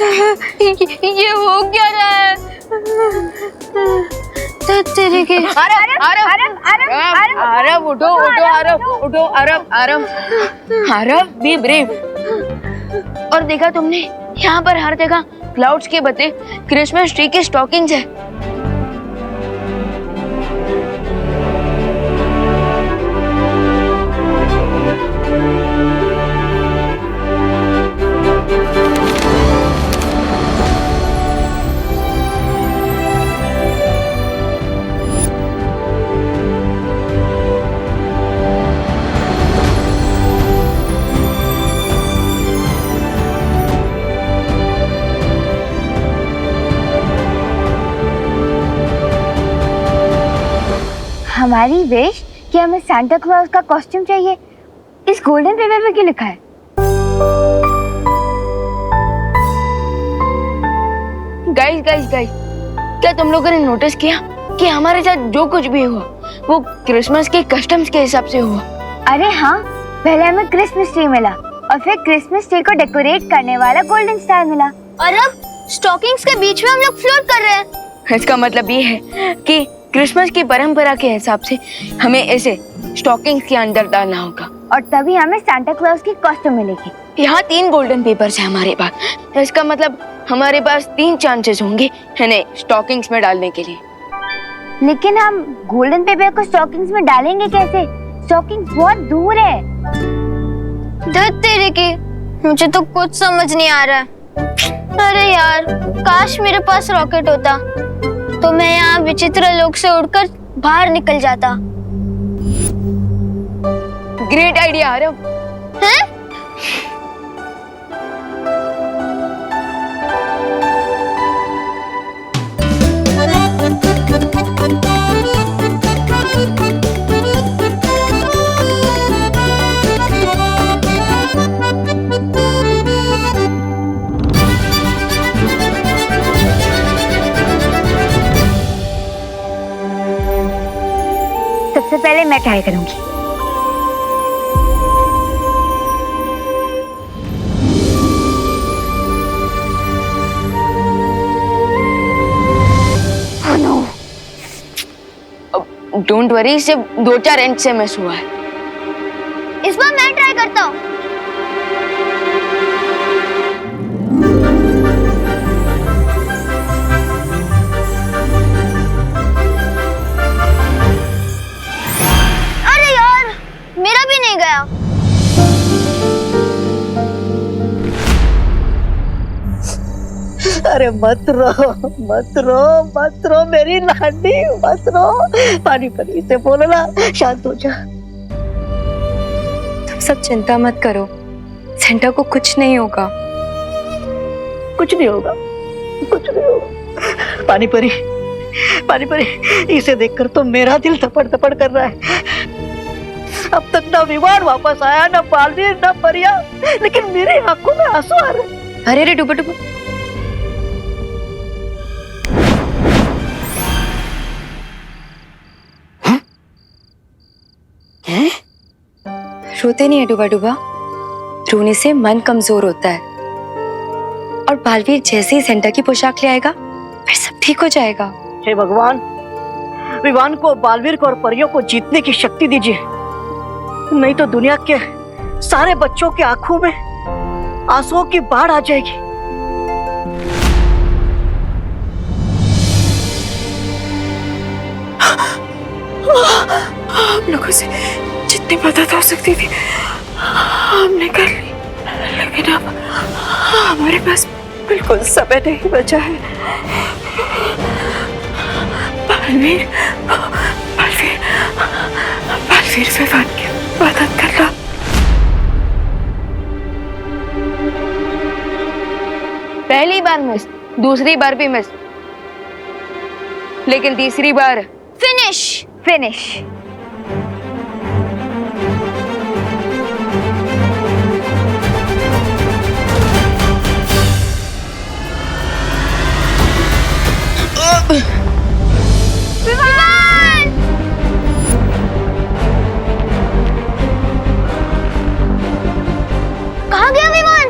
ये हो क्या रहा है? तेरे के आरव उठो उठो, आरव उठो, आरव बी ब्रेव। और देखा तुमने, यहाँ पर हर जगह क्लाउड्स के बदले क्रिसमस ट्री के स्टॉकिंग्स है। हमारी विश कि हमें सांता क्लॉज का कॉस्ट्यूम चाहिए, इस गोल्डन पेपर पे क्यों लिखा है? गाइस, क्या तुम लोगों ने नोटिस किया कि हमारे साथ जो कुछ भी हुआ वो क्रिसमस के कस्टम्स के हिसाब से हुआ? अरे हाँ, पहले हमें क्रिसमस ट्री मिला और फिर क्रिसमस ट्री को डेकोरेट करने वाला गोल्डन स्टार मिला, और अब स्टॉकिंग्स के बीच में हम लोग फ्लोट कर रहे हैं। इसका मतलब ये है कि क्रिसमस की परंपरा के हिसाब से हमें ऐसे स्टॉकिंग्स के अंदर डालना होगा, और तभी हमें सांता क्लॉज की कॉस्ट्यूम मिलेगी। यहाँ 3 गोल्डन पेपर्स है हमारे पास। इसका मतलब हमारे पास 3 चांसेस होंगे इन्हें स्टॉकिंग्स में डालने के लिए। लेकिन हम गोल्डन पेपर को स्टॉकिंग्स में डालेंगे कैसे? स्टॉकिंग्स बहुत दूर है। धत तेरे के, मुझे तो कुछ समझ नहीं आ रहा है। अरे यार, काश मेरे पास रॉकेट होता तो मैं यहाँ विचित्र लोक से उड़कर बाहर निकल जाता। Great idea Aarav. हैं? सबसे पहले मैं ट्राई करूंगी। डोंट वरी, सिर्फ 2-4 इंच से मिस हुआ है। इस बार मैं ट्राई करता हूँ। अरे यार, मेरा भी नहीं गया। अरे मत रो मेरी लाडी, मत रो। पानी परी से बोलो ना, शांत हो जा। तुम सब चिंता मत करो, सेंटा को कुछ नहीं होगा। कुछ नहीं होगा। पानी परी, इसे देखकर तो मेरा दिल थपड़ थपड़ कर रहा है। अब तक ना विवान वापस आया, ना बालवीर, ना परिया, लेकिन मेरी आंखों में आंसू आ रहे। अरे रे डुबा, रोते नहीं है डुबा, रोने से मन कमजोर होता है। और बालवीर जैसे ही सेंटा की पोशाक ले आएगा फिर सब ठीक हो जाएगा। हे भगवान, विवान को, बालवीर को और परियों को जीतने की शक्ति दीजिए, नहीं तो दुनिया के सारे बच्चों की आंखों में आंसुओं की बाढ़ आ जाएगी। हम लोगों से जितनी मदद हो सकती थी हमने कर ली, लेकिन अब हमारे पास बिल्कुल समय नहीं बचा है। बालवीर विवान की मदद करना। पहली बार मिस, दूसरी बार भी मिस, लेकिन तीसरी बार फिनिश। विवान! कहाँ गया विवान?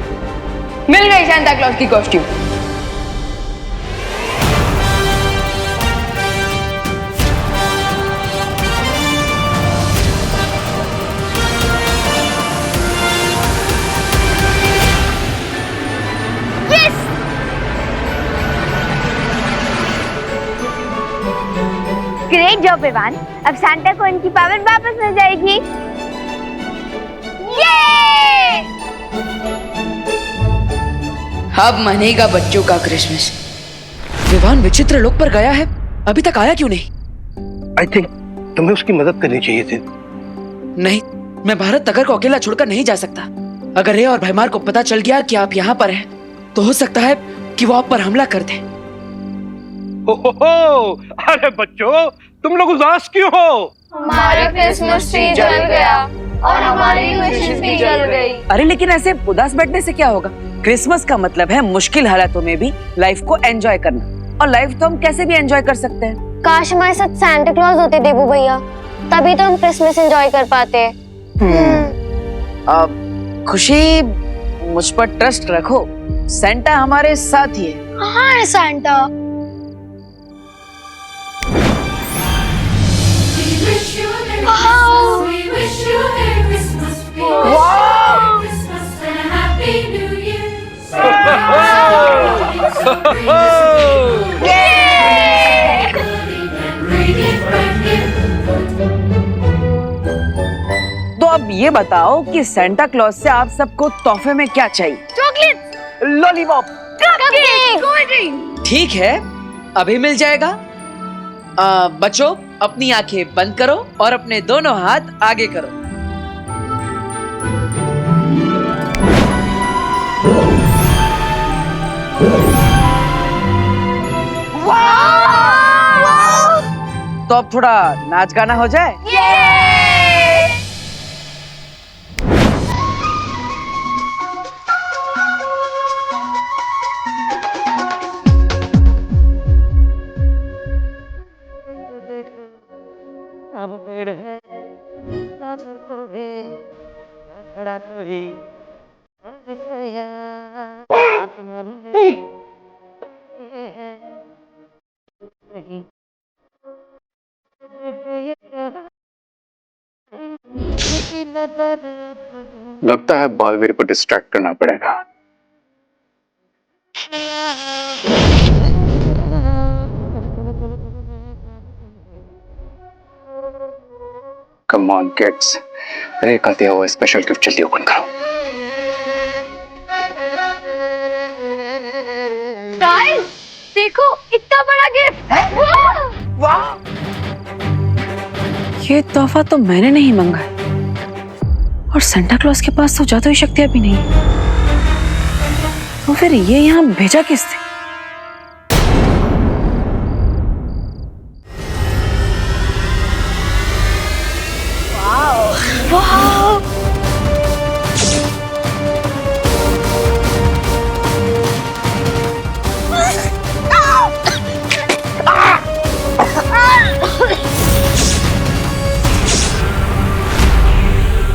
मिल गई सांता क्लॉज की कॉस्ट्यूम। ग्रेट जॉब इवान, अब सांता को इनकी पावर वापस मिल जाएगी। ये! अब मनेगा बच्चों का क्रिसमस। विवान विचित्र लोक पर गया है, अभी तक आया क्यों नहीं? आई थिंक तुम्हें उसकी मदद करनी चाहिए थी। नहीं, मैं भारत नगर को अकेला छोड़कर नहीं जा सकता। अगर रे और भैमार को पता चल गया कि आप यहाँ पर हैं, तो हो सकता है कि वो आप पर हमला कर दें। हो, अरे बच्चों, तुम लोग उदास क्यों हो? हमारा क्रिसमस ट्री जल गया और हमारी विशेस भी जल गई। अरे लेकिन ऐसे उदास बैठने से क्या होगा? क्रिसमस का मतलब है मुश्किल हालातों में भी लाइफ को एंजॉय करना, और लाइफ तो हम कैसे भी एंजॉय कर सकते हैं। काश हमारे साथ सांता क्लॉज होते देबू भैया, तभी तो हम क्रिसमस एंजॉय कर पाते। अब खुशी, मुझ पर ट्रस्ट रखो, सेंटा हमारे साथ ही है। कहाँ है सांता? तो अब ये बताओ कि सेंटा क्लॉज से आप सबको तोहफे में क्या चाहिए? Chocolate, lollipop. ठीक है, अभी मिल जाएगा। बच्चों, अपनी आंखें बंद करो और अपने दोनों हाथ आगे करो। तो अब थोड़ा नाच गाना हो जाए। लगता है बालवीर को डिस्ट्रैक्ट करना पड़ेगा। कम ऑन किड्स, रे का दिया हुआ स्पेशल गिफ्ट जल्दी ओपन करो। गाइस, देखो इतना बड़ा गिफ्ट है। वाह! ये तोहफा तो मैंने नहीं मांगा है, और सेंटा क्लॉज के पास तो जादुई शक्तियां भी नहीं, तो फिर ये यहाँ भेजा किसने?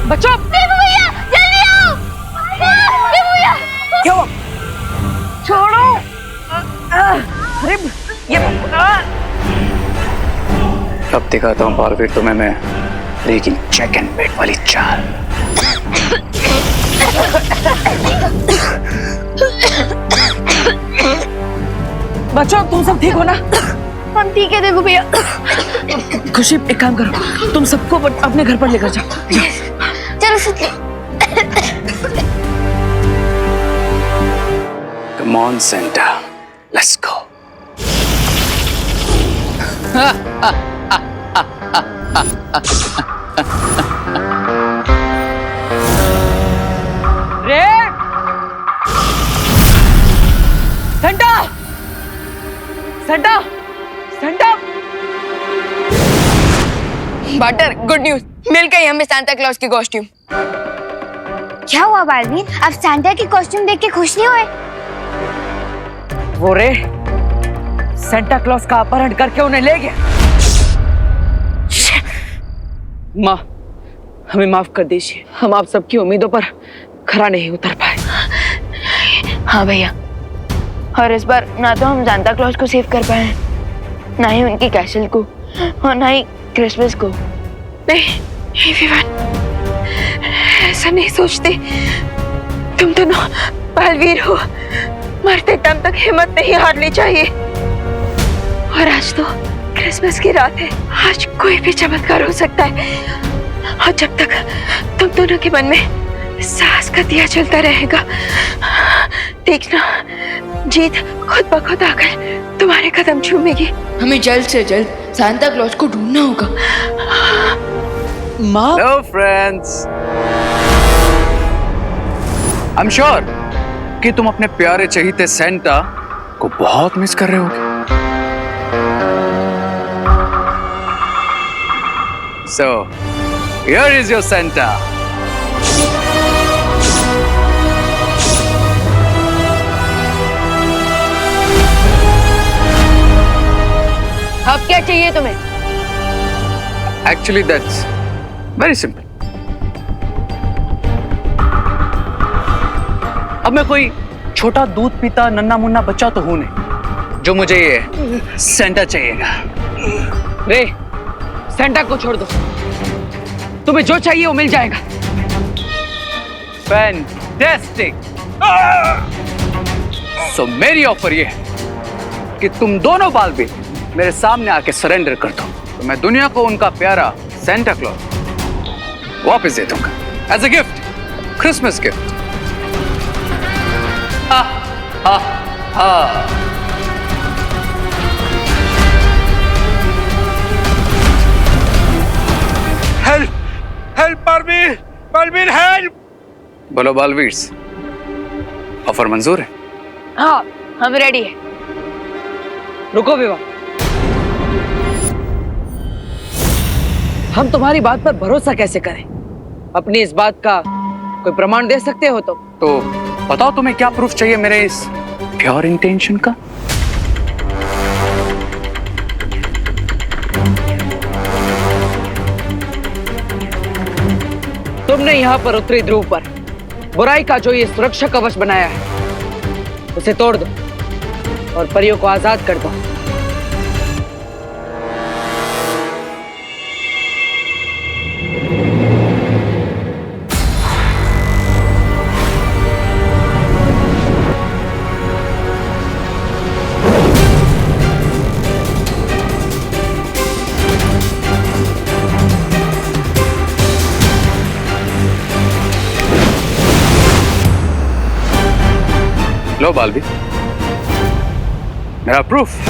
बच्चों, भैया, जल्दी आओ! भैया, क्यों? छोड़ो! अरे ये अब दिखाता हूँ बालवीर तुम्हें मैं, लेकिन चेक एंड वेट वाली चाल। बच्चों, तुम सब ठीक हो ना? हम ठीक है देखो भैया। खुशी, एक काम करो, तुम सबको अपने घर पर लेकर जाओ। चलो सुनिए। Come on, Santa, let's go. रे! Santa! Santa! Santa! Butter, good news, मिल गई हमें सांता क्लॉज की कॉस्ट्यूम। क्या हुआ बालवीर, आप सांता की कॉस्ट्यूम देख के खुश नहीं हुए? वो रे सेंटा क्लॉज का अपहरण करके उन्हें ले गया। माँ, हमें माफ कर दीजिए, हम आप सबकी उम्मीदों पर खरा नहीं उतर पाए। हाँ भैया, और इस बार ना तो हम सांता क्लॉज को सेव कर पाए, ना ही उनकी कैसल को, और ना ही क्रिसमस को। नहीं विवान, ऐसा नहीं सोचते। तुम दोनों बालवीर हो, मरते दम तक हिम्मत नहीं हारनी चाहिए। और आज तो क्रिसमस की रात है, आज कोई भी चमत्कार हो सकता है। और जब तक तुम दोनों के मन में साहस का दिया चलता रहेगा, देखना जीत खुद ब खुद आकर तुम्हारे कदम चूमेगी। हमें जल्द से जल्द सांता क्लॉज को ढूंढना होगा। माँ, hello friends, I am sure कि तुम अपने प्यारे चहीते सेंटा को बहुत मिस कर रहे होगे। So, here is your Santa. अब क्या चाहिए तुम्हें? Actually, that's very simple. अब मैं कोई छोटा दूध पीता नन्ना मुन्ना बच्चा तो हूं नहीं जो मुझे ये सेंटा चाहिएगा। रे, सेंटा को छोड़ दो, तुम्हें जो चाहिए वो मिल जाएगा। फैंटास्टिक। सो मेरी ऑफर ये है कि तुम दोनों बालवीर मेरे सामने आके सरेंडर कर दो, तो मैं दुनिया को उनका प्यारा सेंटा क्लॉज वापस दे दूंगा as a gift, Christmas gift. हा हा हा। Help help Baalveer, Baalveer help. बोलो बालवीर, ऑफर मंजूर है? हाँ, हम रेडी है। रुको विवाह, हम तुम्हारी बात पर भरोसा कैसे करें? अपनी इस बात का कोई प्रमाण दे सकते हो तो बताओ तुम्हें क्या प्रूफ चाहिए मेरे इस प्योर इंटेंशन का? तुमने यहाँ पर उत्तरी ध्रुव पर बुराई का जो ये सुरक्षा कवच बनाया है उसे तोड़ दो और परियों को आजाद कर दो। लो बालवीर, मेरा प्रूफ।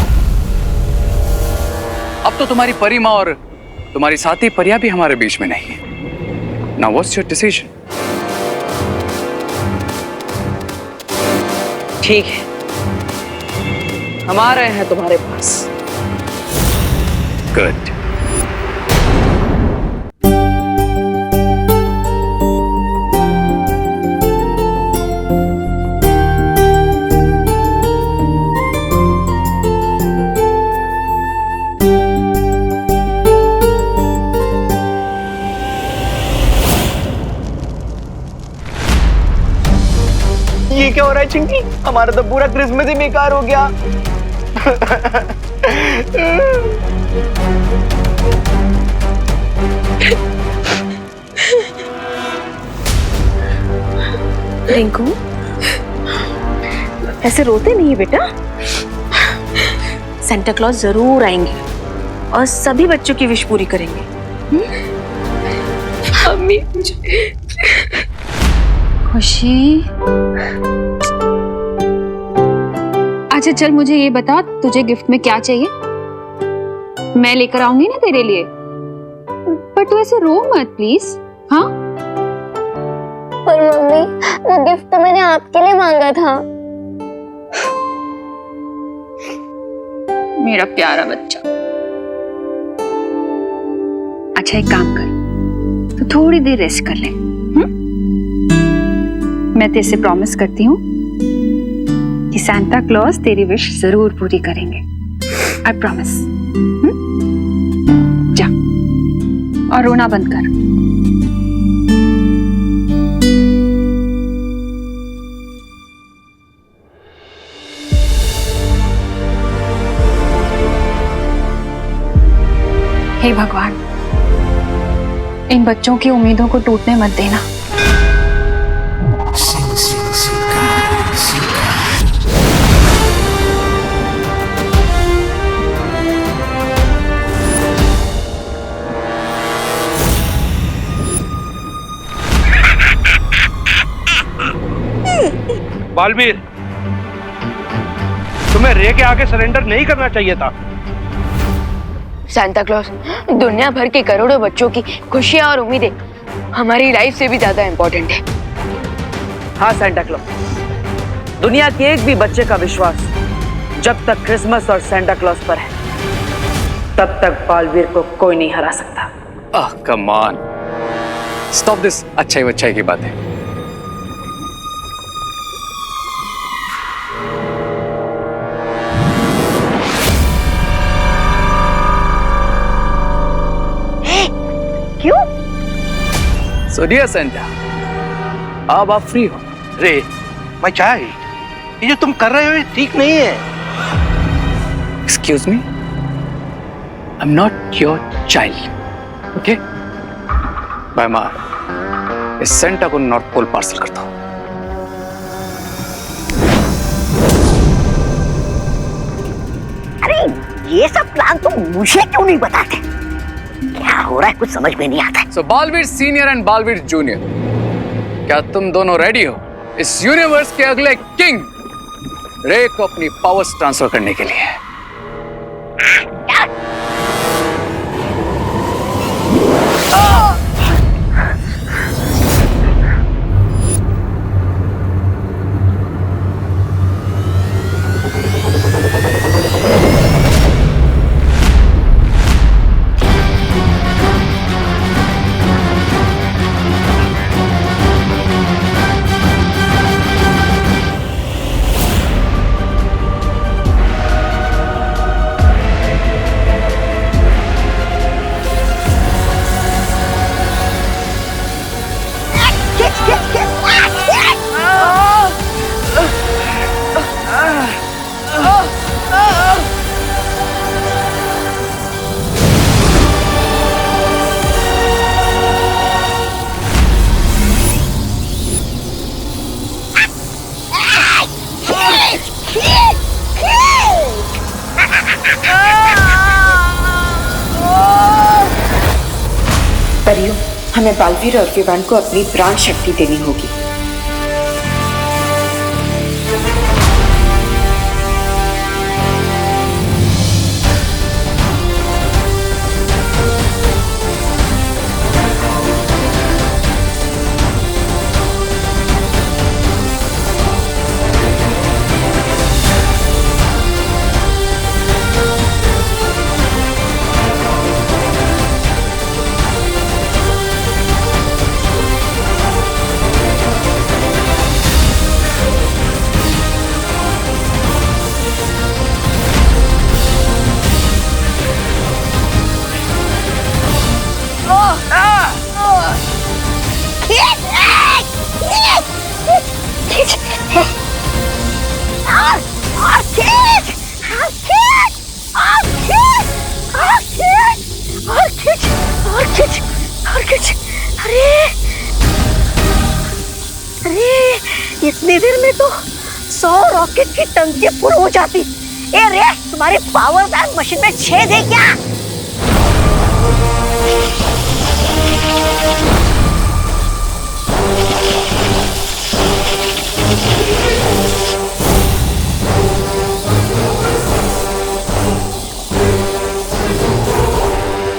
अब तो तुम्हारी परी माँ और तुम्हारी साथी परिया भी हमारे बीच में नहीं है। Now what's your decision? ठीक है, हम आ रहे हैं तुम्हारे पास। गुड। ये क्या हो रहा है चिंकी? हमारा तो पूरा क्रिसमस ही बेकार हो गया। रिंकू, ऐसे रोते नहीं बेटा। सेंटा क्लॉज जरूर आएंगे और सभी बच्चों की विश पूरी करेंगे। मम्मी, खुशी, अच्छा चल मुझे ये बता, तुझे गिफ्ट में क्या चाहिए? मैं लेकर आऊंगी ना तेरे लिए, पर तू ऐसे रो मत प्लीज। हाँ, पर मम्मी, वो गिफ्ट तो मैंने आपके लिए मांगा था। मेरा प्यारा बच्चा। अच्छा एक काम कर, तो थोड़ी देर रेस्ट कर ले। मैं तेरे से प्रॉमिस करती हूँ कि सांता क्लॉज तेरी विश जरूर पूरी करेंगे। I promise. जा और रोना बंद कर। बच्चों की उम्मीदों को टूटने मत देना। बालवीर, तुम्हें रे के आगे सरेंडर नहीं करना चाहिए था। सांता क्लॉज, दुनिया भर के करोड़ों बच्चों की खुशियां और उम्मीदें हमारी लाइफ से भी ज्यादा इंपॉर्टेंट है। हाँ सेंटा क्लॉज, दुनिया के एक भी बच्चे का विश्वास जब तक क्रिसमस और सेंटा क्लॉज पर है तब तक बालवीर को कोई नहीं हरा सकता। कम ऑन, स्टॉप दिस अच्छाई वच्छाई की बातें। क्यों? सो डियर सेंटा, अब आप फ्री हो। रे, माय चाइल्ड, ये जो तुम कर रहे हो ये ठीक नहीं है। Excuse me, I am not your child, okay? Bye माँ, इस सेंटा को नॉर्थ पोल पार्सल करता हूँ। अरे ये सब प्लान तुम मुझे क्यों नहीं बताते? क्या हो रहा है कुछ समझ में नहीं आता। So Baalveer senior and Baalveer junior, क्या तुम दोनों रेडी हो इस यूनिवर्स के अगले किंग रे को अपनी पावर्स ट्रांसफर करने के लिए? परियों, हमें बालवीर और विवान को अपनी प्राण शक्ति देनी होगी। इतनी देर में तो 100 रॉकेट की टंकी फुल हो जाती। ए रे, तुम्हारी पावर बैंक मशीन में छेद है क्या?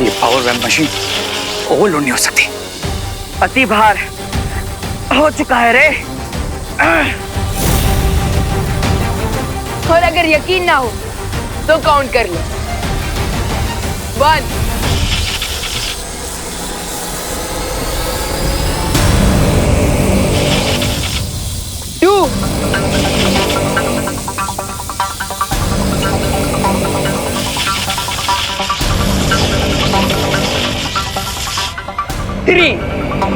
ये पावर बैंक मशीन ओवरलोड नहीं हो सकती। अति भार हो चुका है रे। और अगर यकीन ना हो तो काउंट कर लो। 1 2 3 4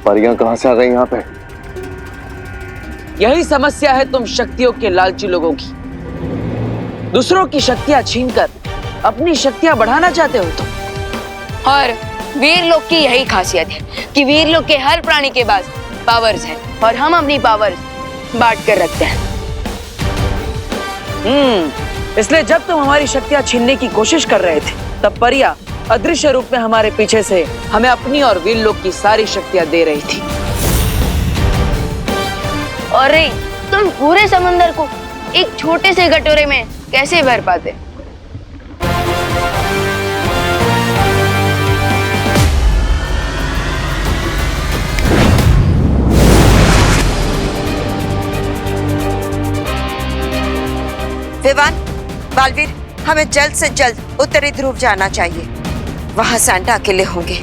परियां कहां से आ गई यहाँ पे? यही समस्या है तुम शक्तियों के लालची लोगों की। दूसरों की शक्तियां छीनकर अपनी शक्तियां बढ़ाना चाहते हो तुम। और वीर लोग की यही खासियत है कि वीर लोग के हर प्राणी के पास पावर्स हैं और हम अपनी पावर्स बांट कर रखते हैं। इसलिए जब तुम हमारी शक्तियां छीनने की कोशिश कर रहे थे तब परिया अदृश्य रूप में हमारे पीछे से हमें अपनी और वीर लोग की सारी शक्तियां दे रही थी। और रे, तुम पूरे समंदर को एक छोटे से कटोरे में कैसे भर पाते? विवान, बालवीर, हमें जल्द से जल्द उत्तरी ध्रुव जाना चाहिए। वहां सैंटा अकेले होंगे।